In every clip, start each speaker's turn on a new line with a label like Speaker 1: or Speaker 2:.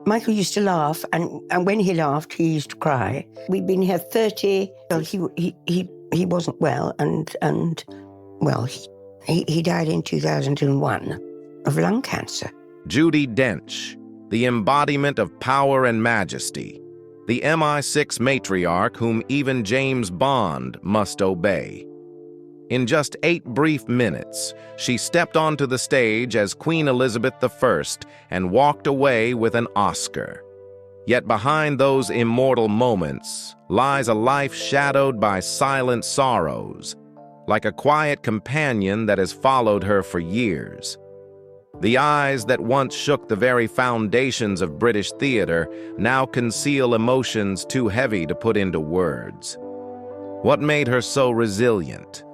Speaker 1: Michael used to laugh, and when he laughed, he used to cry. We'd been here 30. Well, he wasn't well, and well, he died in 2001 of lung cancer.
Speaker 2: Judi Dench, the embodiment of power and majesty, the MI6 matriarch whom even James Bond must obey. In just 8 brief minutes, she stepped onto the stage as Queen Elizabeth I and walked away with an Oscar. Yet behind those immortal moments lies a life shadowed by silent sorrows, like a quiet companion that has followed her for years. The eyes that once shook the very foundations of British theatre now conceal emotions too heavy to put into words. What made her so resilient?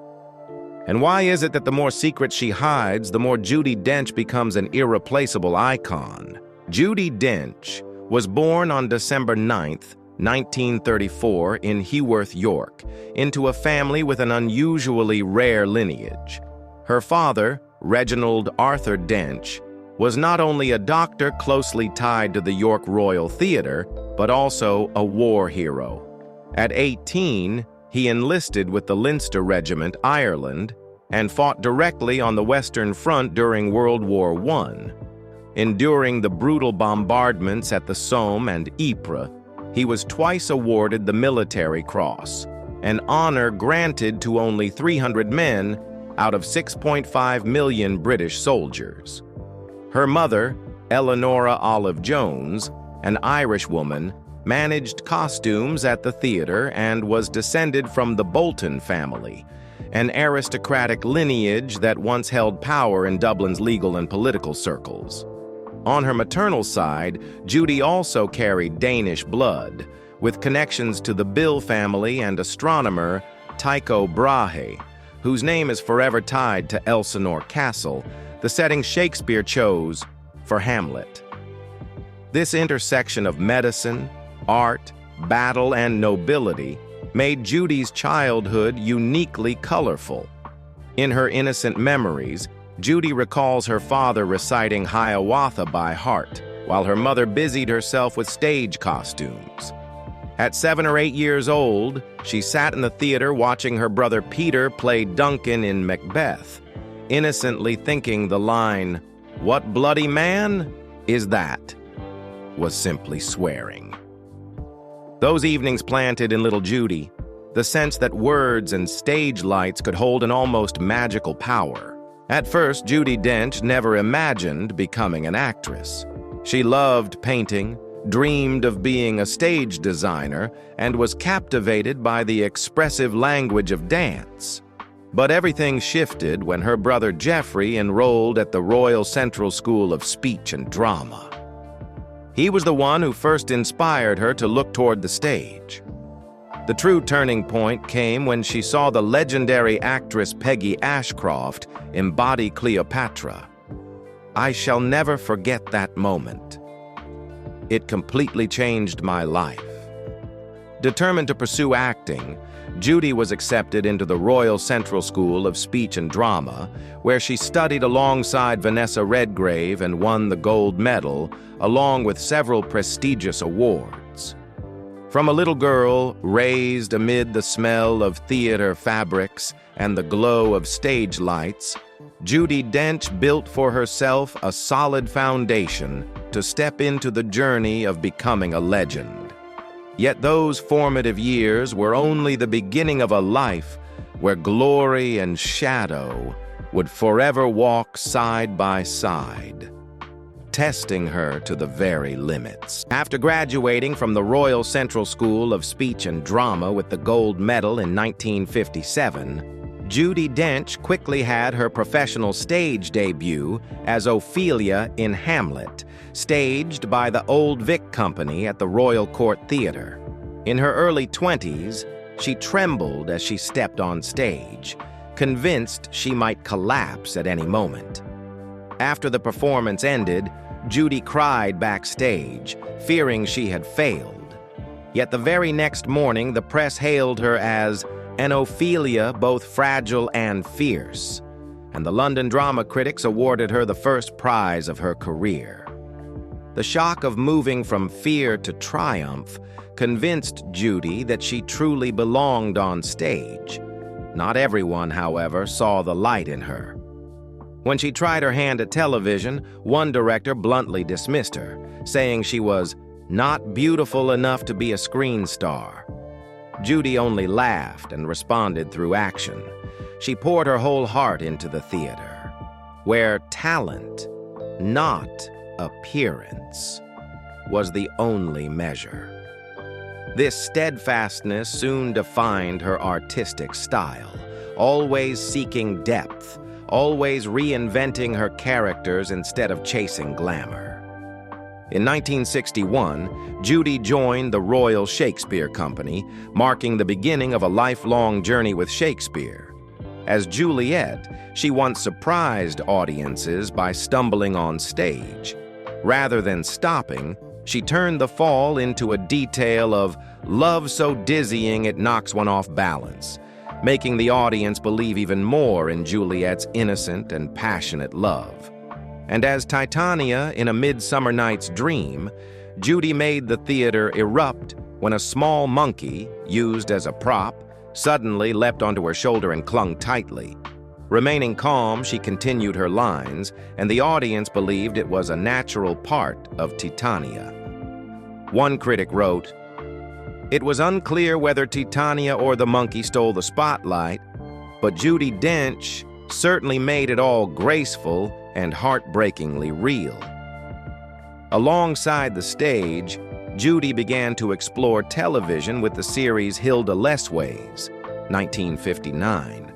Speaker 2: And why is it that the more secret she hides, the more Judi Dench becomes an irreplaceable icon? Judi Dench was born on December 9th, 1934 in Heworth, York, into a family with an unusually rare lineage. Her father, Reginald Arthur Dench, was not only a doctor closely tied to the York Royal Theatre, but also a war hero. At 18, he enlisted with the Leinster Regiment, Ireland, and fought directly on the Western Front during World War I. Enduring the brutal bombardments at the Somme and Ypres, he was twice awarded the Military Cross, an honor granted to only 300 men out of 6.5 million British soldiers. Her mother, Eleanora Olive Jones, an Irish woman, managed costumes at the theater and was descended from the Bolton family, an aristocratic lineage that once held power in Dublin's legal and political circles. On her maternal side, Judi also carried Danish blood, with connections to the Bill family and astronomer Tycho Brahe, whose name is forever tied to Elsinore Castle, the setting Shakespeare chose for Hamlet. This intersection of medicine, art, battle, and nobility made Judi's childhood uniquely colorful. In her innocent memories, Judi recalls her father reciting Hiawatha by heart, while her mother busied herself with stage costumes. At 7 or 8 years old, she sat in the theater watching her brother Peter play Duncan in Macbeth, innocently thinking the line, "What bloody man is that?" was simply swearing. Those evenings planted in little Judi the sense that words and stage lights could hold an almost magical power. At first, Judi Dench never imagined becoming an actress. She loved painting, dreamed of being a stage designer, and was captivated by the expressive language of dance. But everything shifted when her brother Geoffrey enrolled at the Royal Central School of Speech and Drama. He was the one who first inspired her to look toward the stage. The true turning point came when she saw the legendary actress Peggy Ashcroft embody Cleopatra. I shall never forget that moment. It completely changed my life. Determined to pursue acting, Judi was accepted into the Royal Central School of Speech and Drama, where she studied alongside Vanessa Redgrave and won the gold medal, along with several prestigious awards. From a little girl raised amid the smell of theater fabrics and the glow of stage lights, Judi Dench built for herself a solid foundation to step into the journey of becoming a legend. Yet those formative years were only the beginning of a life where glory and shadow would forever walk side by side, testing her to the very limits. After graduating from the Royal Central School of Speech and Drama with the gold medal in 1957, Judi Dench quickly had her professional stage debut as Ophelia in Hamlet, staged by the Old Vic Company at the Royal Court Theatre. In her early 20s, she trembled as she stepped on stage, convinced she might collapse at any moment. After the performance ended, Judi cried backstage, fearing she had failed. Yet the very next morning, the press hailed her as an Ophelia both fragile and fierce, and the London drama critics awarded her the first prize of her career. The shock of moving from fear to triumph convinced Judi that she truly belonged on stage. Not everyone, however, saw the light in her. When she tried her hand at television, one director bluntly dismissed her, saying she was not beautiful enough to be a screen star. Judi only laughed and responded through action. She poured her whole heart into the theater, where talent, not appearance, was the only measure. This steadfastness soon defined her artistic style, always seeking depth, always reinventing her characters instead of chasing glamour. In 1961, Judi joined the Royal Shakespeare Company, marking the beginning of a lifelong journey with Shakespeare. As Juliet, she once surprised audiences by stumbling on stage. Rather than stopping, she turned the fall into a detail of love so dizzying it knocks one off balance, making the audience believe even more in Juliet's innocent and passionate love. And as Titania in A Midsummer Night's Dream, Judi made the theater erupt when a small monkey, used as a prop, suddenly leapt onto her shoulder and clung tightly. Remaining calm, she continued her lines, and the audience believed it was a natural part of Titania. One critic wrote, "It was unclear whether Titania or the monkey stole the spotlight, but Judi Dench certainly made it all graceful and heartbreakingly real." Alongside the stage, Judi began to explore television with the series Hilda Lessways, 1959.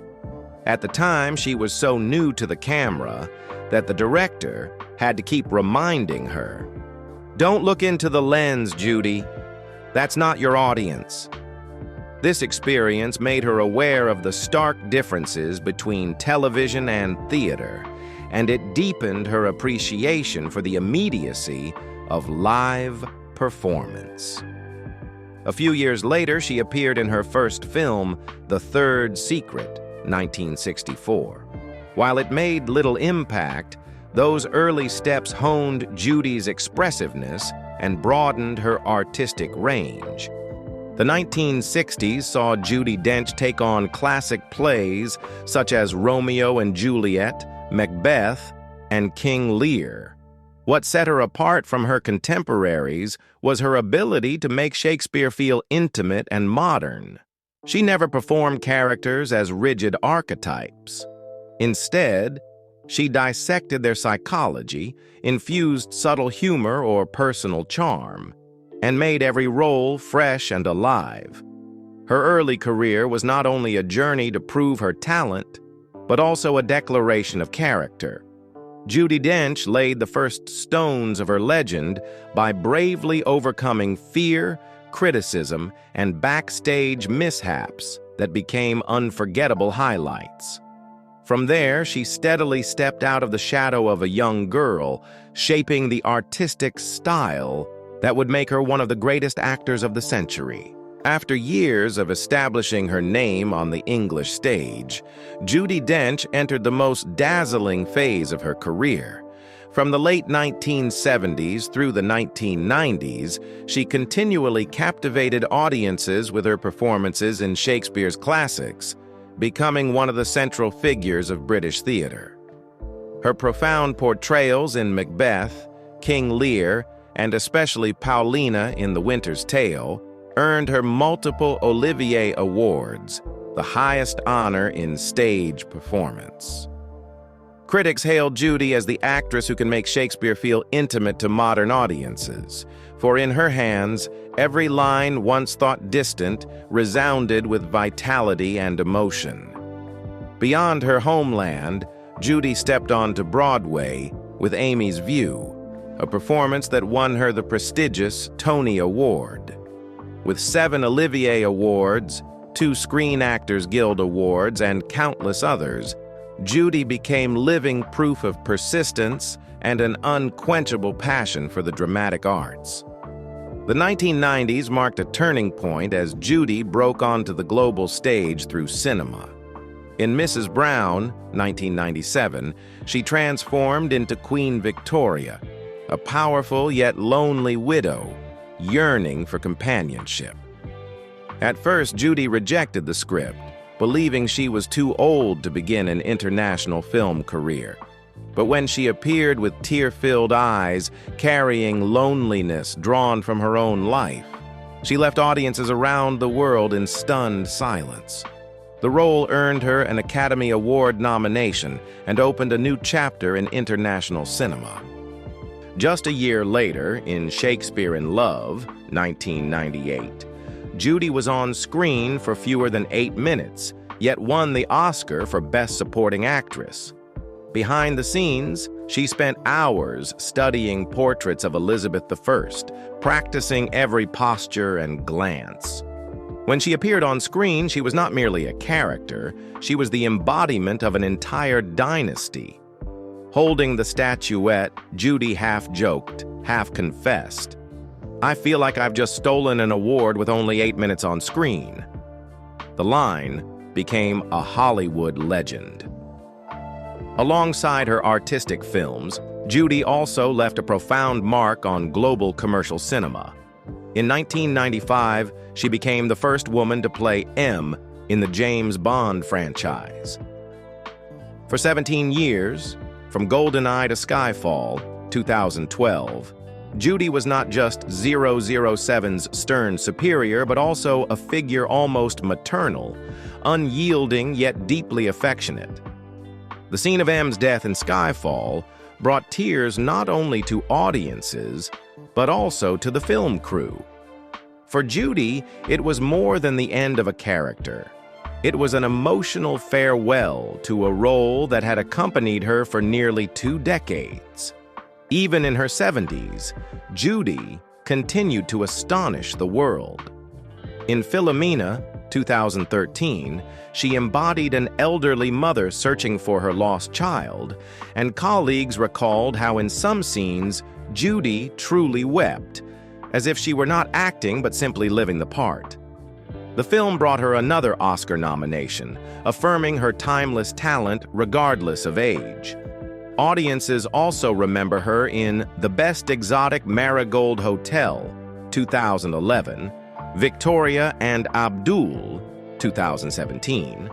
Speaker 2: At the time, she was so new to the camera that the director had to keep reminding her, "Don't look into the lens, Judi. That's not your audience." This experience made her aware of the stark differences between television and theater, and it deepened her appreciation for the immediacy of live performance. A few years later, she appeared in her first film, The Third Secret, 1964. While it made little impact, those early steps honed Judi's expressiveness and broadened her artistic range. The 1960s saw Judi Dench take on classic plays such as Romeo and Juliet, Macbeth, and King Lear. What set her apart from her contemporaries was her ability to make Shakespeare feel intimate and modern. She never performed characters as rigid archetypes. Instead, she dissected their psychology, infused subtle humor or personal charm, and made every role fresh and alive. Her early career was not only a journey to prove her talent, but also a declaration of character. Judi Dench laid the first stones of her legend by bravely overcoming fear, criticism, and backstage mishaps that became unforgettable highlights. From there, she steadily stepped out of the shadow of a young girl, shaping the artistic style that would make her one of the greatest actors of the century. After years of establishing her name on the English stage, Judi Dench entered the most dazzling phase of her career. From the late 1970s through the 1990s, she continually captivated audiences with her performances in Shakespeare's classics, becoming one of the central figures of British theater. Her profound portrayals in Macbeth, King Lear, and especially Paulina in The Winter's Tale earned her multiple Olivier Awards, the highest honor in stage performance. Critics hailed Judi as the actress who can make Shakespeare feel intimate to modern audiences, for in her hands, every line once thought distant resounded with vitality and emotion. Beyond her homeland, Judi stepped onto Broadway with Amy's View, a performance that won her the prestigious Tony Award. With 7 Olivier Awards, 2 Screen Actors Guild Awards, and countless others, Judi became living proof of persistence and an unquenchable passion for the dramatic arts. The 1990s marked a turning point as Judi broke onto the global stage through cinema. In Mrs. Brown, 1997, she transformed into Queen Victoria, a powerful yet lonely widow, yearning for companionship. At first, Judi rejected the script, believing she was too old to begin an international film career. But when she appeared with tear-filled eyes, carrying loneliness drawn from her own life, she left audiences around the world in stunned silence. The role earned her an Academy Award nomination and opened a new chapter in international cinema. Just a year later, in Shakespearean Love, 1998, Judi was on screen for fewer than 8 minutes, yet won the Oscar for Best Supporting Actress. Behind the scenes, she spent hours studying portraits of Elizabeth I, practicing every posture and glance. When she appeared on screen, she was not merely a character, she was the embodiment of an entire dynasty. Holding the statuette, Judi half joked, half confessed, "I feel like I've just stolen an award with only 8 minutes on screen." The line became a Hollywood legend. Alongside her artistic films, Judi also left a profound mark on global commercial cinema. In 1995, she became the first woman to play M in the James Bond franchise. For 17 years, from GoldenEye to Skyfall, 2012, Judi was not just 007's stern superior, but also a figure almost maternal, unyielding yet deeply affectionate. The scene of M's death in Skyfall brought tears not only to audiences, but also to the film crew. For Judi, it was more than the end of a character. It was an emotional farewell to a role that had accompanied her for nearly 2 decades. Even in her 70s, Judi continued to astonish the world. In Philomena, 2013, she embodied an elderly mother searching for her lost child, and colleagues recalled how in some scenes, Judi truly wept, as if she were not acting but simply living the part. The film brought her another Oscar nomination, affirming her timeless talent regardless of age. Audiences also remember her in The Best Exotic Marigold Hotel, 2011, Victoria and Abdul, 2017,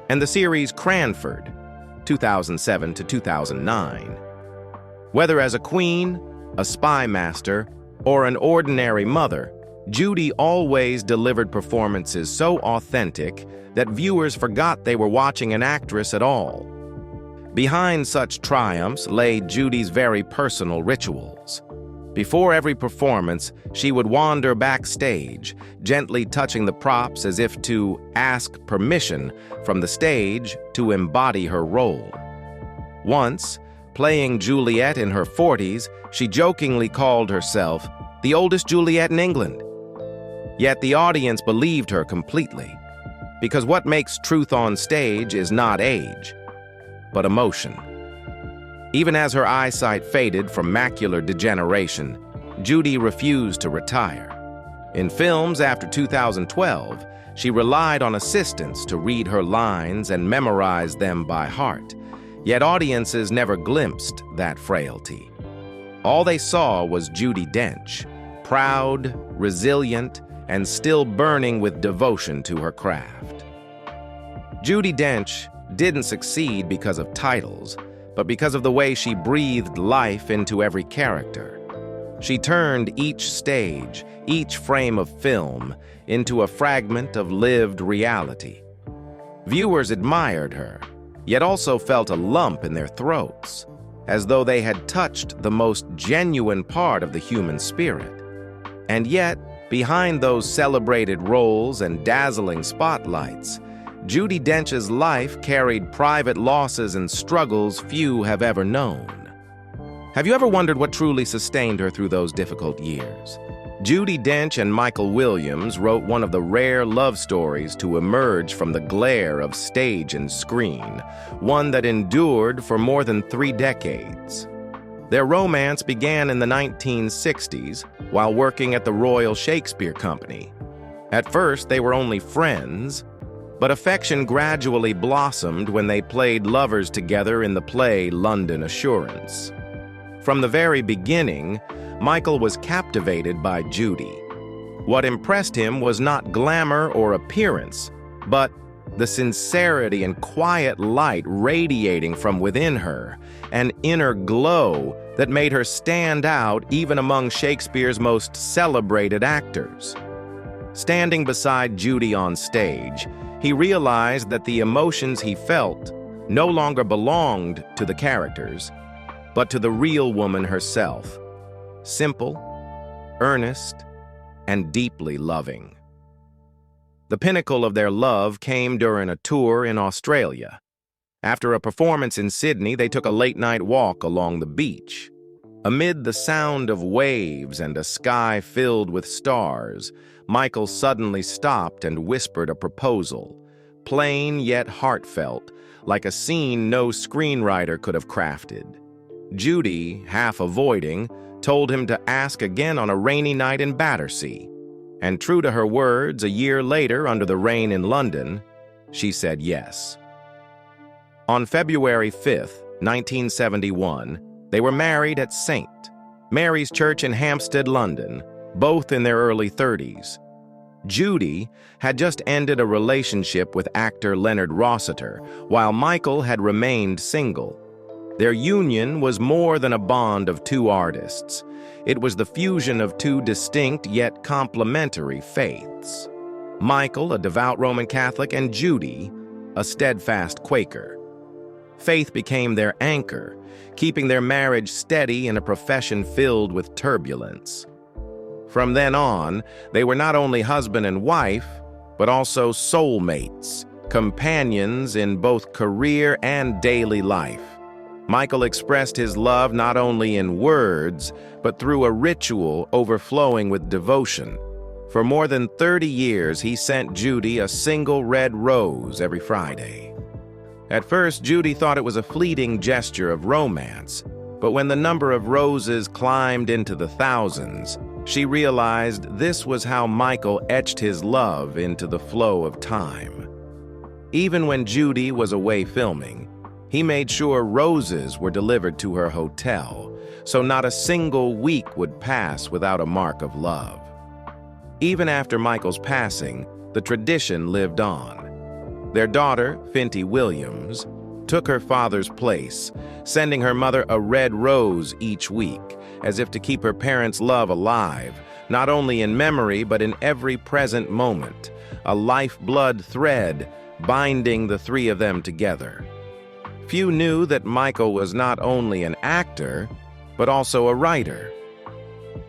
Speaker 2: and the series Cranford, 2007 to 2009. Whether as a queen, a spy master, or an ordinary mother, Judi always delivered performances so authentic that viewers forgot they were watching an actress at all. Behind such triumphs lay Judi's very personal rituals. Before every performance, she would wander backstage, gently touching the props as if to ask permission from the stage to embody her role. Once, playing Juliet in her 40s, she jokingly called herself the oldest Juliet in England. Yet the audience believed her completely, because what makes truth on stage is not age, but emotion. Even as her eyesight faded from macular degeneration, Judi refused to retire. In films after 2012, she relied on assistants to read her lines and memorize them by heart, yet audiences never glimpsed that frailty. All they saw was Judi Dench, proud, resilient, and still burning with devotion to her craft. Judi Dench didn't succeed because of titles, but because of the way she breathed life into every character. She turned each stage, each frame of film, into a fragment of lived reality. Viewers admired her, yet also felt a lump in their throats, as though they had touched the most genuine part of the human spirit. And yet, behind those celebrated roles and dazzling spotlights, Judi Dench's life carried private losses and struggles few have ever known. Have you ever wondered what truly sustained her through those difficult years? Judi Dench and Michael Williams wrote one of the rare love stories to emerge from the glare of stage and screen, one that endured for more than 3 decades. Their romance began in the 1960s while working at the Royal Shakespeare Company. At first, they were only friends, but affection gradually blossomed when they played lovers together in the play London Assurance. From the very beginning, Michael was captivated by Judi. What impressed him was not glamour or appearance, but the sincerity and quiet light radiating from within her, an inner glow that made her stand out even among Shakespeare's most celebrated actors. Standing beside Judi on stage, he realized that the emotions he felt no longer belonged to the characters, but to the real woman herself, simple, earnest, and deeply loving. The pinnacle of their love came during a tour in Australia. After a performance in Sydney, they took a late-night walk along the beach. Amid the sound of waves and a sky filled with stars, Michael suddenly stopped and whispered a proposal, plain yet heartfelt, like a scene no screenwriter could have crafted. Judi, half avoiding, told him to ask again on a rainy night in Battersea. And true to her words, a year later, under the rain in London, she said yes. On February 5th, 1971, they were married at St. Mary's Church in Hampstead, London, both in their early 30s. Judi had just ended a relationship with actor Leonard Rossiter, while Michael had remained single. Their union was more than a bond of two artists. It was the fusion of two distinct yet complementary faiths. Michael, a devout Roman Catholic, and Judi, a steadfast Quaker. Faith became their anchor, keeping their marriage steady in a profession filled with turbulence. From then on, they were not only husband and wife, but also soulmates, companions in both career and daily life. Michael expressed his love not only in words, but through a ritual overflowing with devotion. For more than 30 years, he sent Judi a single red rose every Friday. At first, Judi thought it was a fleeting gesture of romance, but when the number of roses climbed into the thousands, she realized this was how Michael etched his love into the flow of time. Even when Judi was away filming, he made sure roses were delivered to her hotel, so not a single week would pass without a mark of love. Even after Michael's passing, the tradition lived on. Their daughter, Finty Williams, took her father's place, sending her mother a red rose each week, as if to keep her parents' love alive, not only in memory but in every present moment, a lifeblood thread binding the three of them together. Few knew that Michael was not only an actor, but also a writer.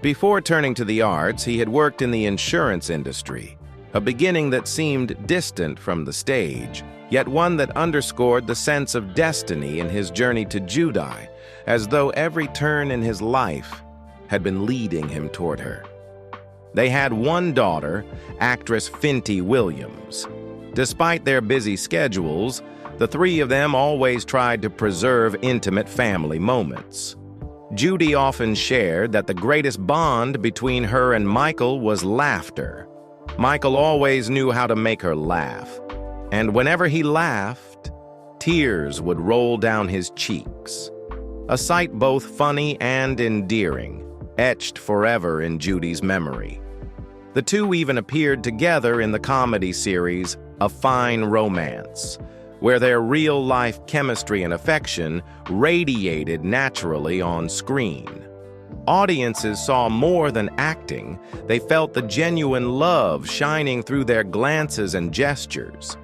Speaker 2: Before turning to the arts, he had worked in the insurance industry, a beginning that seemed distant from the stage, yet one that underscored the sense of destiny in his journey to Judi, as though every turn in his life had been leading him toward her. They had one daughter, actress Finty Williams. Despite their busy schedules, the three of them always tried to preserve intimate family moments. Judi often shared that the greatest bond between her and Michael was laughter. Michael always knew how to make her laugh, and whenever he laughed, tears would roll down his cheeks. A sight both funny and endearing, etched forever in Judi's memory. The two even appeared together in the comedy series A Fine Romance, where their real-life chemistry and affection radiated naturally on screen. Audiences saw more than acting. They felt the genuine love shining through their glances and gestures.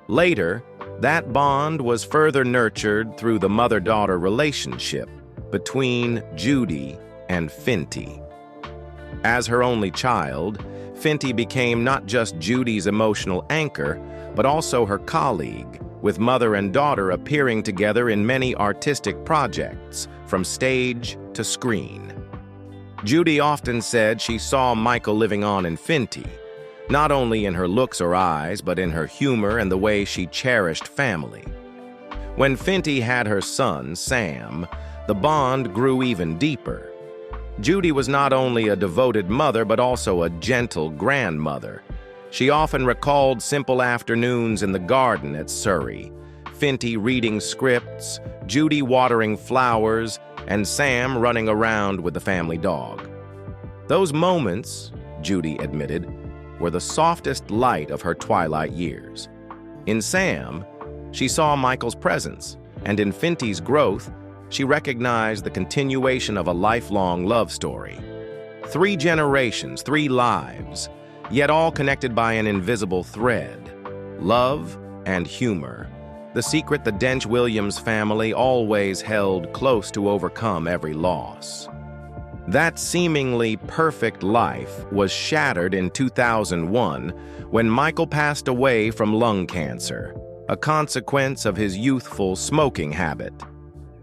Speaker 2: Later, that bond was further nurtured through the mother-daughter relationship between Judi and Finty. As her only child, Finty became not just Judi's emotional anchor, but also her colleague, with mother and daughter appearing together in many artistic projects, from stage to screen. Judi often said she saw Michael living on in Finty, not only in her looks or eyes, but in her humor and the way she cherished family. When Finty had her son, Sam, the bond grew even deeper. Judi was not only a devoted mother, but also a gentle grandmother. She often recalled simple afternoons in the garden at Surrey, Finty reading scripts, Judi watering flowers, and Sam running around with the family dog. Those moments, Judi admitted, were the softest light of her twilight years. In Sam, she saw Michael's presence, and in Finty's growth, she recognized the continuation of a lifelong love story. 3 generations, 3 lives, yet all connected by an invisible thread: love and humor, the secret the Dench-Williams family always held close to overcome every loss. That seemingly perfect life was shattered in 2001 when Michael passed away from lung cancer, a consequence of his youthful smoking habit.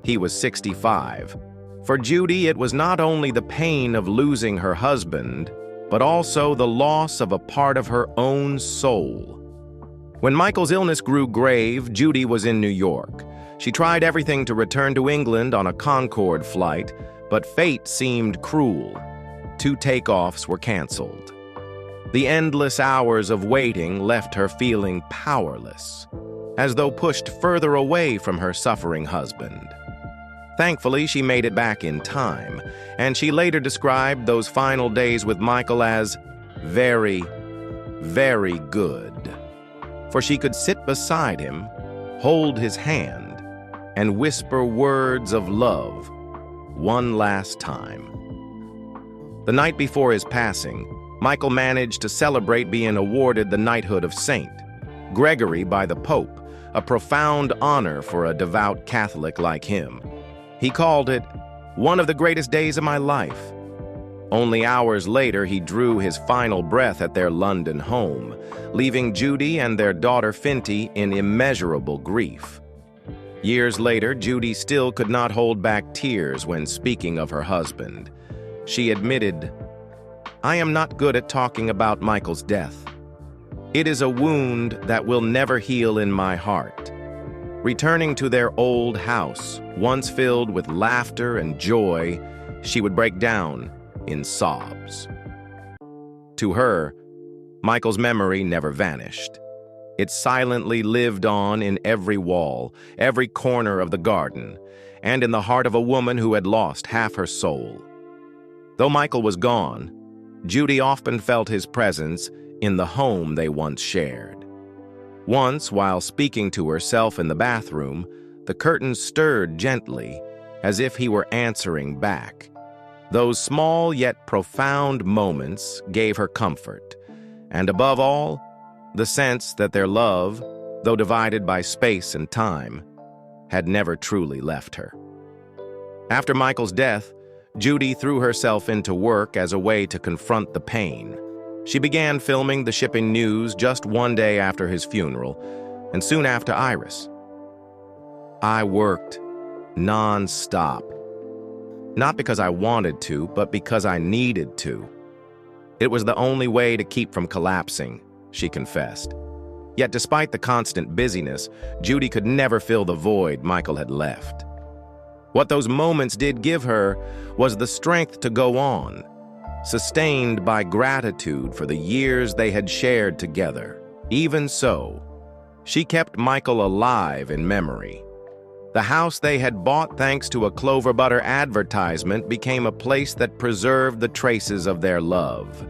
Speaker 2: He was 65. For Judi, it was not only the pain of losing her husband, but also the loss of a part of her own soul. When Michael's illness grew grave, Judi was in New York. She tried everything to return to England on a Concorde flight, but fate seemed cruel. 2 takeoffs were canceled. The endless hours of waiting left her feeling powerless, as though pushed further away from her suffering husband. Thankfully, she made it back in time, and she later described those final days with Michael as very, very good. For she could sit beside him, hold his hand, and whisper words of love one last time. The night before his passing, Michael managed to celebrate being awarded the knighthood of Saint Gregory by the Pope, a profound honor for a devout Catholic like him. He called it one of the greatest days of my life. Only hours later, he drew his final breath at their London home, leaving Judi and their daughter Finty in immeasurable grief. Years later, Judi still could not hold back tears when speaking of her husband. She admitted, "I am not good at talking about Michael's death. It is a wound that will never heal in my heart." Returning to their old house, once filled with laughter and joy, she would break down in sobs. To her, Michael's memory never vanished. It silently lived on in every wall, every corner of the garden, and in the heart of a woman who had lost half her soul. Though Michael was gone, Judi often felt his presence in the home they once shared. Once, while speaking to herself in the bathroom, the curtains stirred gently, as if he were answering back. Those small yet profound moments gave her comfort, and above all, the sense that their love, though divided by space and time, had never truly left her. After Michael's death, Judi threw herself into work as a way to confront the pain. She began filming the shipping news just one day after his funeral, and soon after Iris. "I worked non-stop. Not because I wanted to, but because I needed to. It was the only way to keep from collapsing," she confessed. Yet despite the constant busyness, Judi could never fill the void Michael had left. What those moments did give her was the strength to go on, sustained by gratitude for the years they had shared together. Even so, she kept Michael alive in memory. The house they had bought thanks to a clover butter advertisement became a place that preserved the traces of their love.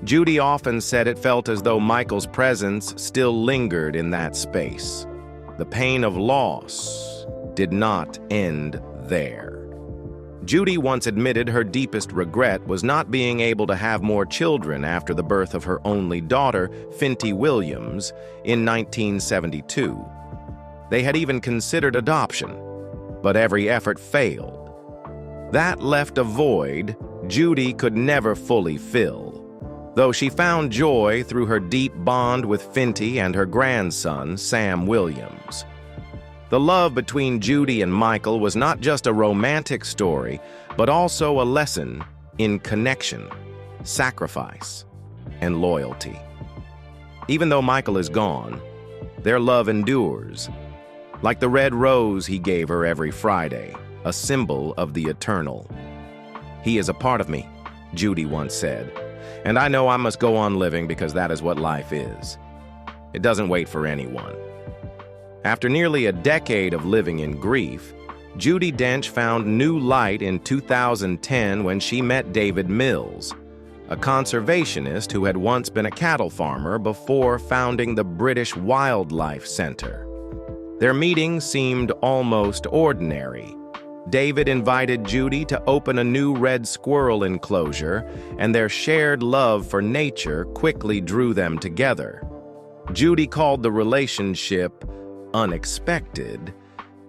Speaker 2: Judi often said it felt as though Michael's presence still lingered in that space. The pain of loss did not end there. Judi once admitted her deepest regret was not being able to have more children after the birth of her only daughter, Finty Williams, in 1972. They had even considered adoption, but every effort failed. That left a void Judi could never fully fill, though she found joy through her deep bond with Finty and her grandson, Sam Williams. The love between Judi and Michael was not just a romantic story, but also a lesson in connection, sacrifice, and loyalty. Even though Michael is gone, their love endures, like the red rose he gave her every Friday, a symbol of the eternal. "He is a part of me," Judi once said, "and I know I must go on living because that is what life is. It doesn't wait for anyone." After nearly a decade of living in grief, Judi Dench found new light in 2010 when she met David Mills, a conservationist who had once been a cattle farmer before founding the British Wildlife Center. Their meeting seemed almost ordinary. David invited Judi to open a new red squirrel enclosure, and their shared love for nature quickly drew them together. Judi called the relationship unexpected,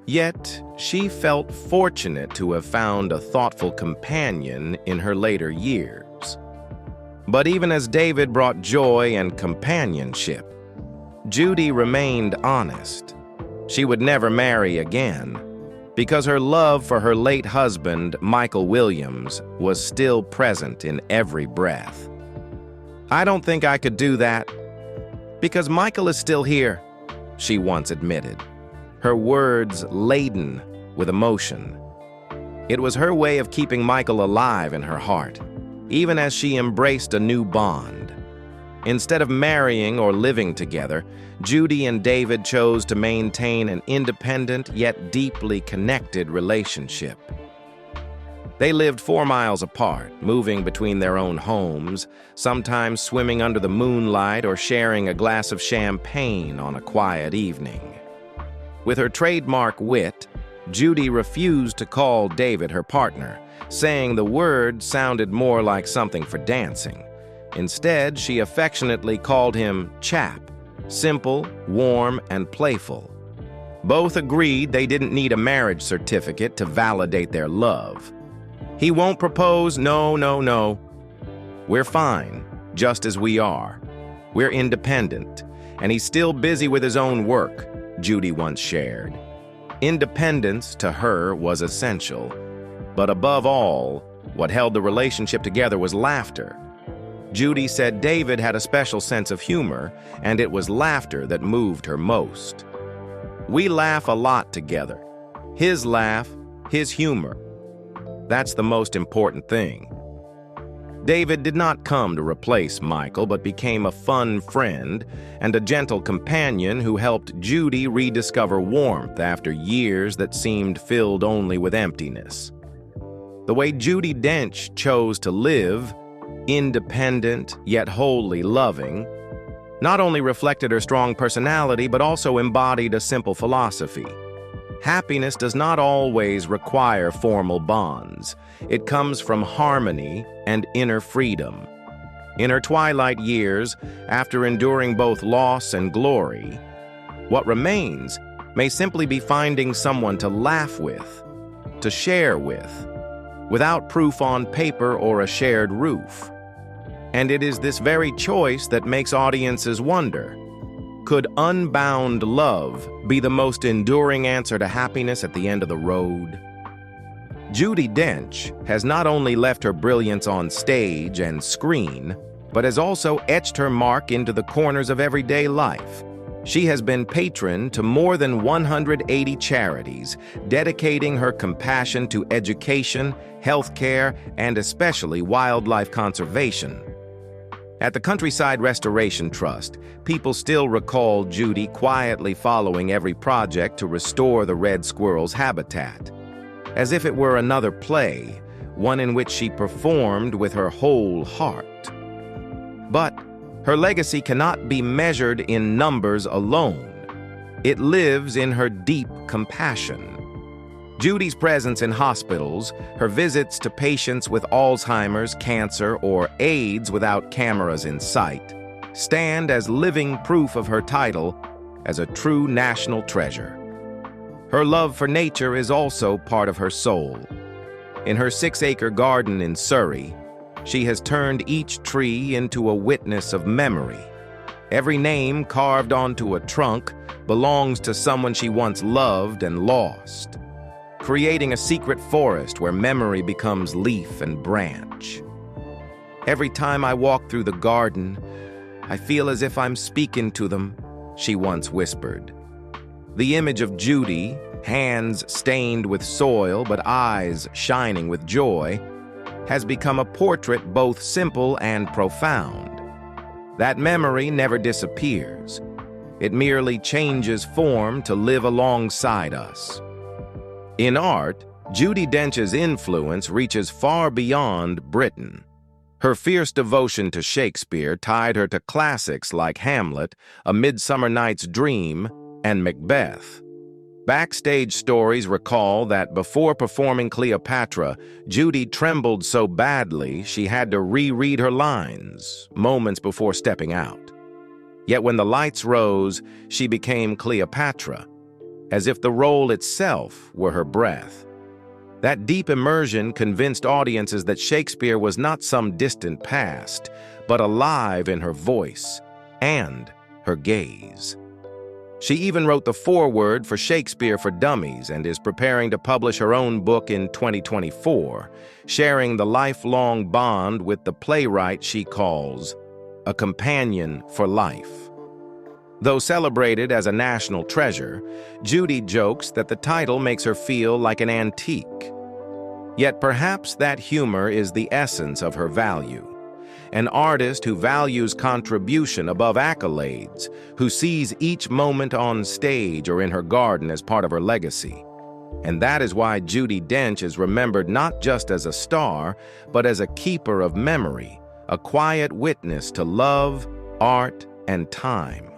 Speaker 2: yet she felt fortunate to have found a thoughtful companion in her later years. But even as David brought joy and companionship, Judi remained honest. She would never marry again, because her love for her late husband, Michael Williams, was still present in every breath. "I don't think I could do that, because Michael is still here," she once admitted, her words laden with emotion. It was her way of keeping Michael alive in her heart, even as she embraced a new bond. Instead of marrying or living together, Judi and David chose to maintain an independent yet deeply connected relationship. They lived 4 miles apart, moving between their own homes, sometimes swimming under the moonlight or sharing a glass of champagne on a quiet evening. With her trademark wit, Judi refused to call David her partner, saying the word sounded more like something for dancing. Instead, she affectionately called him chap, simple, warm, and playful. Both agreed they didn't need a marriage certificate to validate their love. "He won't propose, no. We're fine, just as we are. We're independent, and he's still busy with his own work," Judi once shared. Independence, to her, was essential. But above all, what held the relationship together was laughter. Judi said David had a special sense of humor, and it was laughter that moved her most. "We laugh a lot together. His laugh, his humor. That's the most important thing." David did not come to replace Michael, but became a fun friend and a gentle companion who helped Judi rediscover warmth after years that seemed filled only with emptiness. The way Judi Dench chose to live, independent yet wholly loving, not only reflected her strong personality but also embodied a simple philosophy. Happiness does not always require formal bonds. It comes from harmony and inner freedom. In her twilight years, after enduring both loss and glory, what remains may simply be finding someone to laugh with, to share with, without proof on paper or a shared roof. And it is this very choice that makes audiences wonder, could unbound love be the most enduring answer to happiness at the end of the road? Judi Dench has not only left her brilliance on stage and screen, but has also etched her mark into the corners of everyday life. She has been patron to more than 180 charities, dedicating her compassion to education, healthcare, and especially wildlife conservation. At the Countryside Restoration Trust, people still recall Judi quietly following every project to restore the red squirrel's habitat, as if it were another play, one in which she performed with her whole heart. But her legacy cannot be measured in numbers alone. It lives in her deep compassion. Judi's presence in hospitals, her visits to patients with Alzheimer's, cancer, or AIDS without cameras in sight, stand as living proof of her title as a true national treasure. Her love for nature is also part of her soul. In her 6-acre garden in Surrey, she has turned each tree into a witness of memory. Every name carved onto a trunk belongs to someone she once loved and lost, creating a secret forest where memory becomes leaf and branch. "Every time I walk through the garden, I feel as if I'm speaking to them," she once whispered. The image of Judi, hands stained with soil but eyes shining with joy, has become a portrait both simple and profound. That memory never disappears. It merely changes form to live alongside us. In art, Judi Dench's influence reaches far beyond Britain. Her fierce devotion to Shakespeare tied her to classics like Hamlet, A Midsummer Night's Dream, and Macbeth. Backstage stories recall that before performing Cleopatra, Judi trembled so badly she had to reread her lines moments before stepping out. Yet when the lights rose, she became Cleopatra, as if the role itself were her breath. That deep immersion convinced audiences that Shakespeare was not some distant past, but alive in her voice and her gaze. She even wrote the foreword for Shakespeare for Dummies and is preparing to publish her own book in 2024, sharing the lifelong bond with the playwright she calls a companion for life. Though celebrated as a national treasure, Judi jokes that the title makes her feel like an antique. Yet perhaps that humor is the essence of her value. An artist who values contribution above accolades, who sees each moment on stage or in her garden as part of her legacy. And that is why Judi Dench is remembered not just as a star, but as a keeper of memory, a quiet witness to love, art, and time.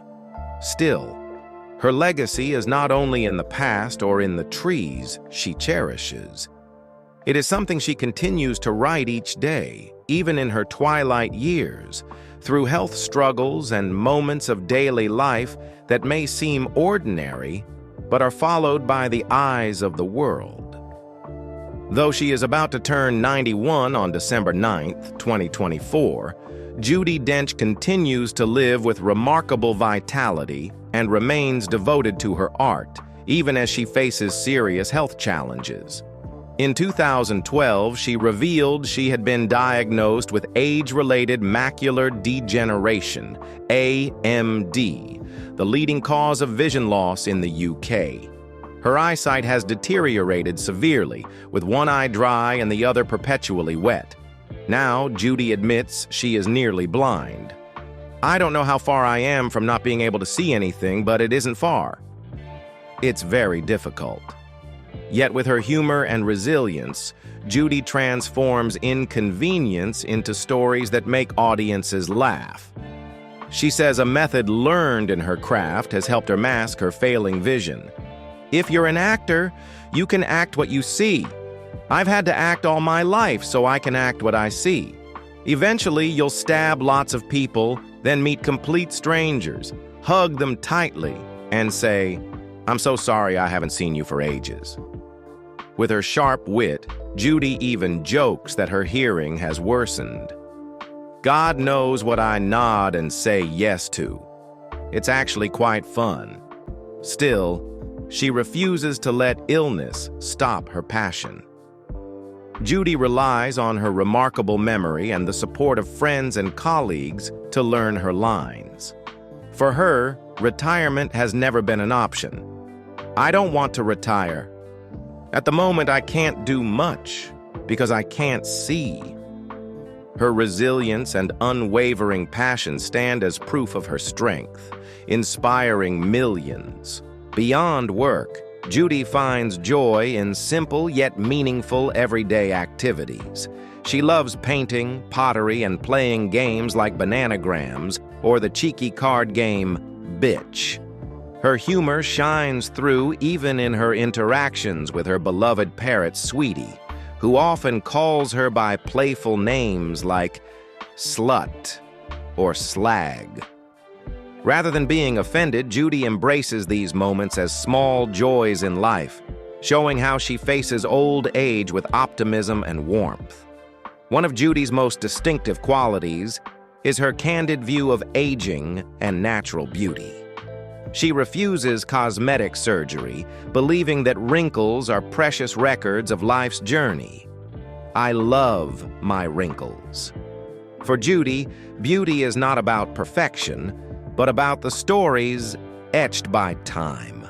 Speaker 2: Still, her legacy is not only in the past or in the trees she cherishes. It is something she continues to write each day, even in her twilight years, through health struggles and moments of daily life that may seem ordinary, but are followed by the eyes of the world. Though she is about to turn 91 on December 9th, 2024, Judi Dench continues to live with remarkable vitality and remains devoted to her art, even as she faces serious health challenges. In 2012, she revealed she had been diagnosed with age-related macular degeneration, AMD, the leading cause of vision loss in the UK. Her eyesight has deteriorated severely, with one eye dry and the other perpetually wet. Now, Judi admits she is nearly blind. "I don't know how far I am from not being able to see anything, but it isn't far." It's very difficult. Yet with her humor and resilience, Judi transforms inconvenience into stories that make audiences laugh. She says a method learned in her craft has helped her mask her failing vision. "If you're an actor, you can act what you see. I've had to act all my life so I can act what I see. Eventually, you'll stab lots of people, then meet complete strangers, hug them tightly, and say, 'I'm so sorry I haven't seen you for ages.'" With her sharp wit, Judi even jokes that her hearing has worsened. "God knows what I nod and say yes to. It's actually quite fun." Still, she refuses to let illness stop her passion. Judi relies on her remarkable memory and the support of friends and colleagues to learn her lines. For her, retirement has never been an option. "I don't want to retire. At the moment, I can't do much because I can't see." Her resilience and unwavering passion stand as proof of her strength, inspiring millions. Beyond work, Judi finds joy in simple yet meaningful everyday activities. She loves painting, pottery, and playing games like Bananagrams or the cheeky card game Bitch. Her humor shines through even in her interactions with her beloved parrot Sweetie, who often calls her by playful names like Slut or Slag. Rather than being offended, Judi embraces these moments as small joys in life, showing how she faces old age with optimism and warmth. One of Judi's most distinctive qualities is her candid view of aging and natural beauty. She refuses cosmetic surgery, believing that wrinkles are precious records of life's journey. "I love my wrinkles." For Judi, beauty is not about perfection, but about the stories etched by time.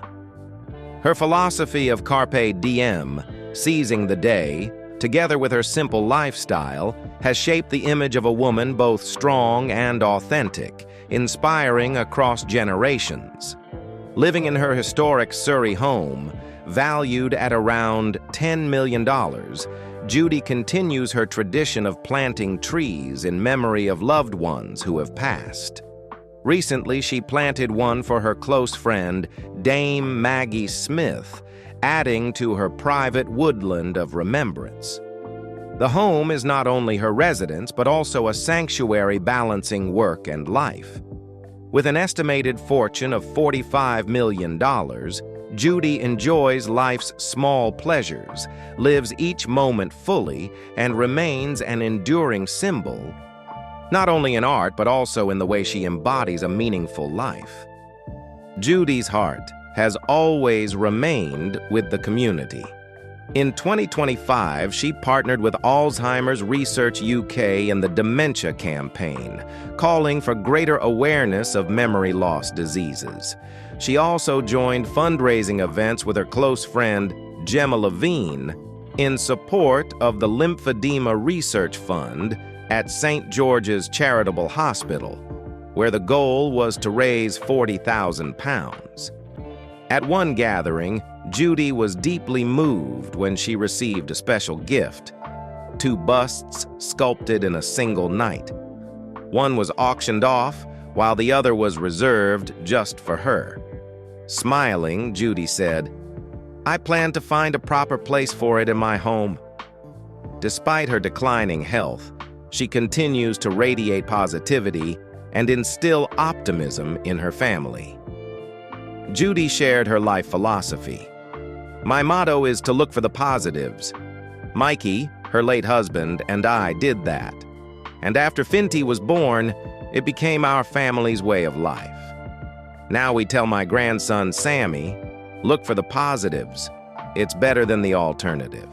Speaker 2: Her philosophy of carpe diem, seizing the day, together with her simple lifestyle, has shaped the image of a woman both strong and authentic, inspiring across generations. Living in her historic Surrey home, valued at around $10 million, Judi continues her tradition of planting trees in memory of loved ones who have passed. Recently, she planted one for her close friend, Dame Maggie Smith, adding to her private woodland of remembrance. The home is not only her residence, but also a sanctuary balancing work and life. With an estimated fortune of $45 million, Judi enjoys life's small pleasures, lives each moment fully, and remains an enduring symbol, not only in art, but also in the way she embodies a meaningful life. Judi's heart has always remained with the community. In 2025, she partnered with Alzheimer's Research UK in the Dementia Campaign, calling for greater awareness of memory loss diseases. She also joined fundraising events with her close friend, Gemma Levine, in support of the Lymphedema Research Fund at St. George's Charitable Hospital, where the goal was to raise £40,000. At one gathering, Judi was deeply moved when she received a special gift: 2 busts sculpted in a single night. One was auctioned off, while the other was reserved just for her. Smiling, Judi said, "I plan to find a proper place for it in my home." Despite her declining health, she continues to radiate positivity and instill optimism in her family. Judi shared her life philosophy. "My motto is to look for the positives. Mikey, her late husband, and I did that. And after Finty was born, it became our family's way of life. Now we tell my grandson, Sammy, look for the positives. It's better than the alternative."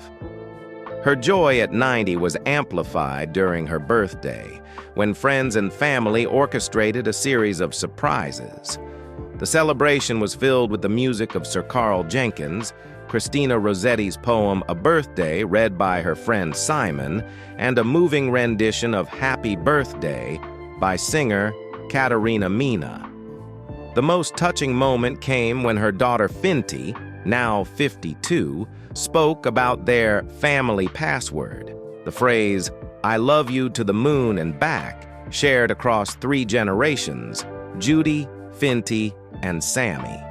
Speaker 2: Her joy at 90 was amplified during her birthday, when friends and family orchestrated a series of surprises. The celebration was filled with the music of Sir Carl Jenkins, Christina Rossetti's poem A Birthday, read by her friend Simon, and a moving rendition of Happy Birthday by singer Katerina Mina. The most touching moment came when her daughter Finty, now 52, spoke about their family password, the phrase, "I love you to the moon and back," shared across 3 generations, Judi, Finty, and Sammy.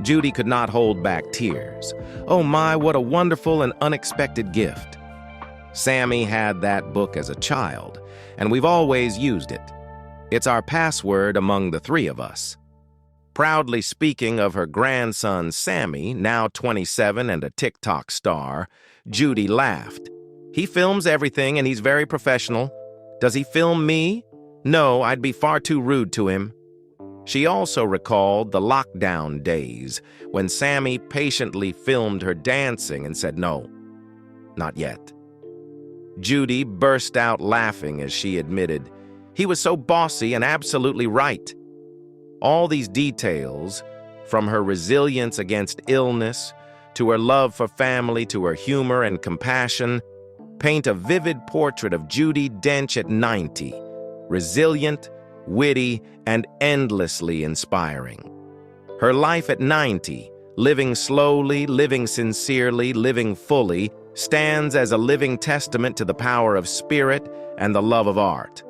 Speaker 2: Judi could not hold back tears. "Oh my, what a wonderful and unexpected gift." Sammy had that book as a child, and we've always used it. It's our password among the 3 of us. Proudly speaking of her grandson Sammy, now 27 and a TikTok star, Judi laughed. "He films everything and he's very professional. Does he film me? No, I'd be far too rude to him." She also recalled the lockdown days when Sammy patiently filmed her dancing and said, "No, not yet." Judi burst out laughing as she admitted, "He was so bossy and absolutely right." All these details, from her resilience against illness, to her love for family, to her humor and compassion, paint a vivid portrait of Judi Dench at 90, resilient, witty, and endlessly inspiring. Her life at 90, living slowly, living sincerely, living fully, stands as a living testament to the power of spirit and the love of art.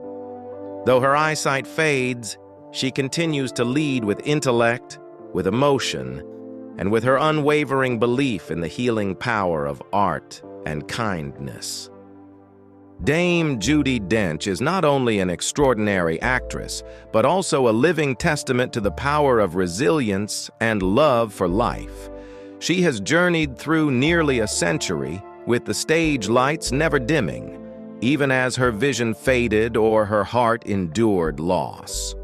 Speaker 2: Though her eyesight fades, she continues to lead with intellect, with emotion, and with her unwavering belief in the healing power of art and kindness. Dame Judi Dench is not only an extraordinary actress, but also a living testament to the power of resilience and love for life. She has journeyed through nearly a century, with the stage lights never dimming, even as her vision faded or her heart endured loss.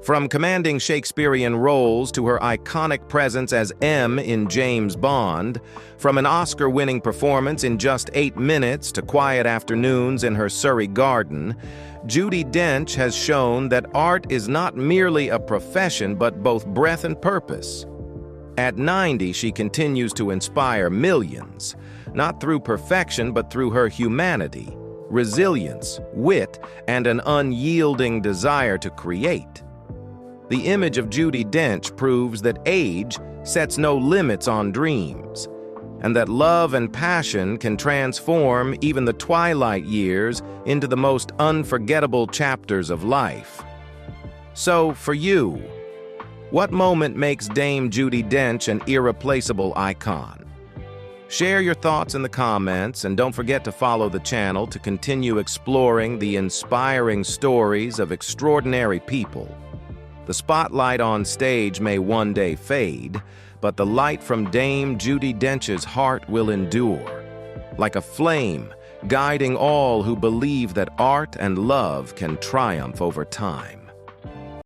Speaker 2: From commanding Shakespearean roles to her iconic presence as M in James Bond, from an Oscar-winning performance in just 8 minutes to quiet afternoons in her Surrey garden, Judi Dench has shown that art is not merely a profession but both breath and purpose. At 90, she continues to inspire millions, not through perfection but through her humanity, resilience, wit, and an unyielding desire to create. The image of Judi Dench proves that age, sets no limits on dreams, and that love and passion can transform even the twilight years into the most unforgettable chapters of life. So, for you, what moment makes Dame Judi Dench an irreplaceable icon? Share your thoughts in the comments, and don't forget to follow the channel to continue exploring the inspiring stories of extraordinary people. The spotlight on stage may one day fade, but the light from Dame Judi Dench's heart will endure, like a flame guiding all who believe that art and love can triumph over time.